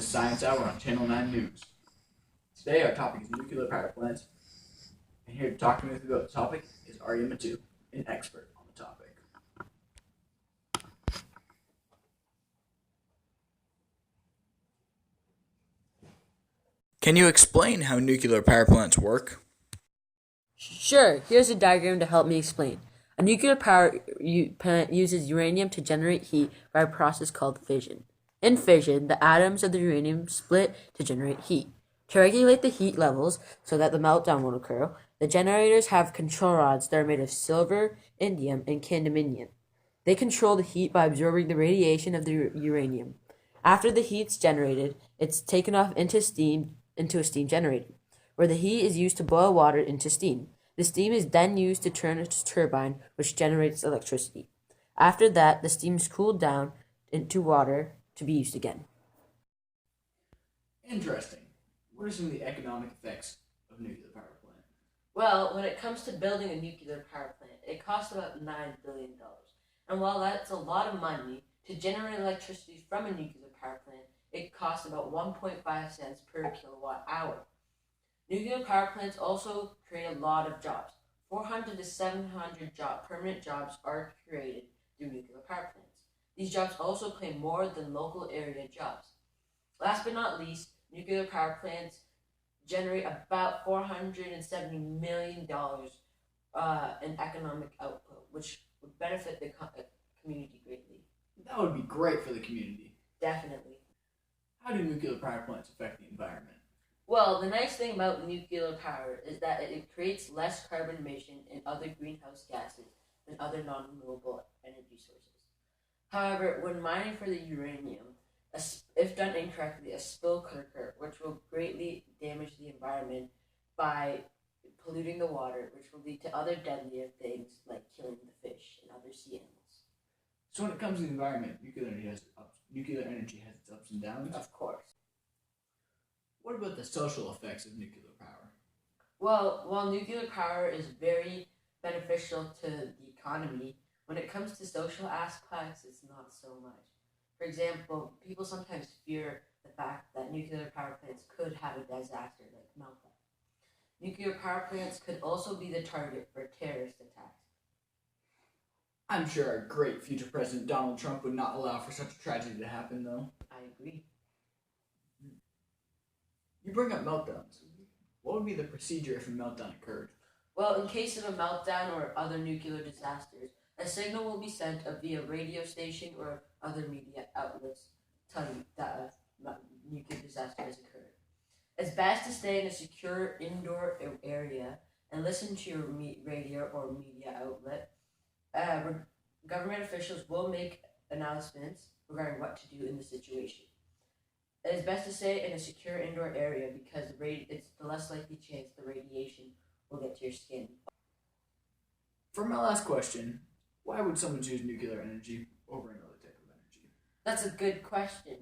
is Science Hour on Channel 9 News. Today our topic is nuclear power plants, and here to talk to me about the topic is Arya Matu, an expert on the topic. Can you explain how nuclear power plants work? Sure, here's a diagram to help me explain. A nuclear power plant uses uranium to generate heat by a process called fission. In fission, the atoms of the uranium split to generate heat. To regulate the heat levels so that the meltdown won't occur, the generators have control rods that are made of silver, indium, and cadmium. They control the heat by absorbing the radiation of the uranium. After the heat's generated, it's taken off into a steam generator, where the heat is used to boil water into steam. The steam is then used to turn a turbine, which generates electricity. After that, the steam is cooled down into water to be used again. Interesting. What are some of the economic effects of a nuclear power plant? Well, when it comes to building a nuclear power plant, it costs about $9 billion. And while that's a lot of money, to generate electricity from a nuclear power plant, it costs about 1.5 cents per kilowatt hour. Nuclear power plants also create a lot of jobs. 400 to 700 permanent jobs are created through nuclear power plants. These jobs also pay more than local area jobs. Last but not least, nuclear power plants generate about $470 million in economic output, which would benefit the community greatly. That would be great for the community. Definitely. How do nuclear power plants affect the environment? Well, the nice thing about nuclear power is that it creates less carbon emission and other greenhouse gases than other non-renewable energy sources. However, when mining for the uranium, if done incorrectly, a spill could occur, which will greatly damage the environment by polluting the water, which will lead to other deadlier things like killing the fish and other sea animals. So when it comes to the environment, nuclear energy has its ups and downs? Of course. What about the social effects of nuclear power? Well, while nuclear power is very beneficial to the economy, when it comes to social aspects, it's not so much. For example, people sometimes fear the fact that nuclear power plants could have a disaster like meltdown. Nuclear power plants could also be the target for terrorist attacks. I'm sure our great future President Donald Trump would not allow for such a tragedy to happen, though. I agree. You bring up meltdowns. What would be the procedure if a meltdown occurred? Well, in case of a meltdown or other nuclear disasters, a signal will be sent via radio station or other media outlets telling you that a nuclear disaster has occurred. It's best to stay in a secure indoor area and listen to your radio or media outlet. Government officials will make announcements regarding what to do in the situation. It is best to stay in a secure indoor area because it's the less likely chance the radiation will get to your skin. For my last question, why would someone choose nuclear energy over another type of energy? That's a good question.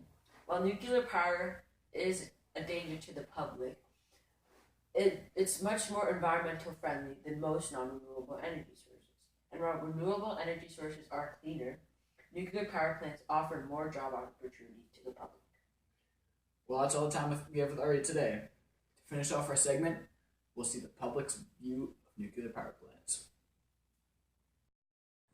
While nuclear power is a danger to the public, it's much more environmental friendly than most non-renewable energy sources. And while renewable energy sources are cleaner, nuclear power plants offer more job opportunities to the public. Well, that's all the time we have with Arya today. To finish off our segment, we'll see the public's view of nuclear power plants.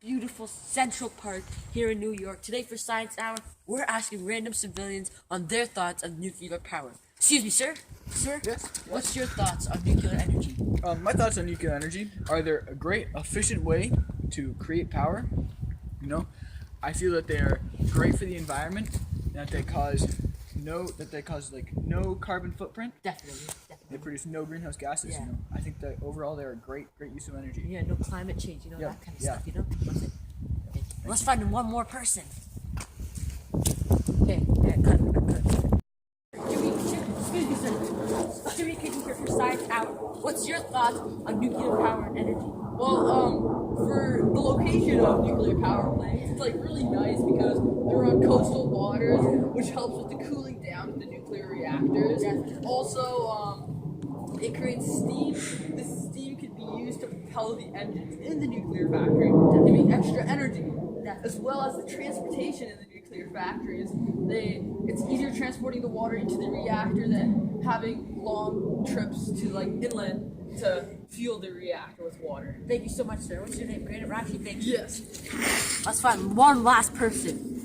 Beautiful Central Park here in New York. Today for Science Hour, we're asking random civilians on their thoughts of nuclear power. Excuse me, sir? Sir? Yes? What's your thoughts on nuclear energy? My thoughts on nuclear energy are they're a great, efficient way to create power. I feel that they're great for the environment, that they cause no carbon footprint. Definitely. They produce no greenhouse gases. Yeah. I think that overall they're a great use of energy. Yeah, no climate change, that kind of stuff, Okay. Let's find one more person. Okay, cut. Excuse me, sir. Jimmy Kicking here for Science Hour. What's your thoughts on nuclear power and energy? Well, for the location of nuclear power plants, it's really nice because they're on coastal waters, which helps with the cooling down of the nuclear reactors. Also, it creates steam. This steam can be used to propel the engines in the nuclear factory, giving extra energy. as well as the transportation in the nuclear factories. It's easier transporting the water into the reactor than having long trips to like inland to fuel the reactor with water. Thank you so much, sir. What's your name? Granite Rashi. Thank you. Yes. Let's find one last person.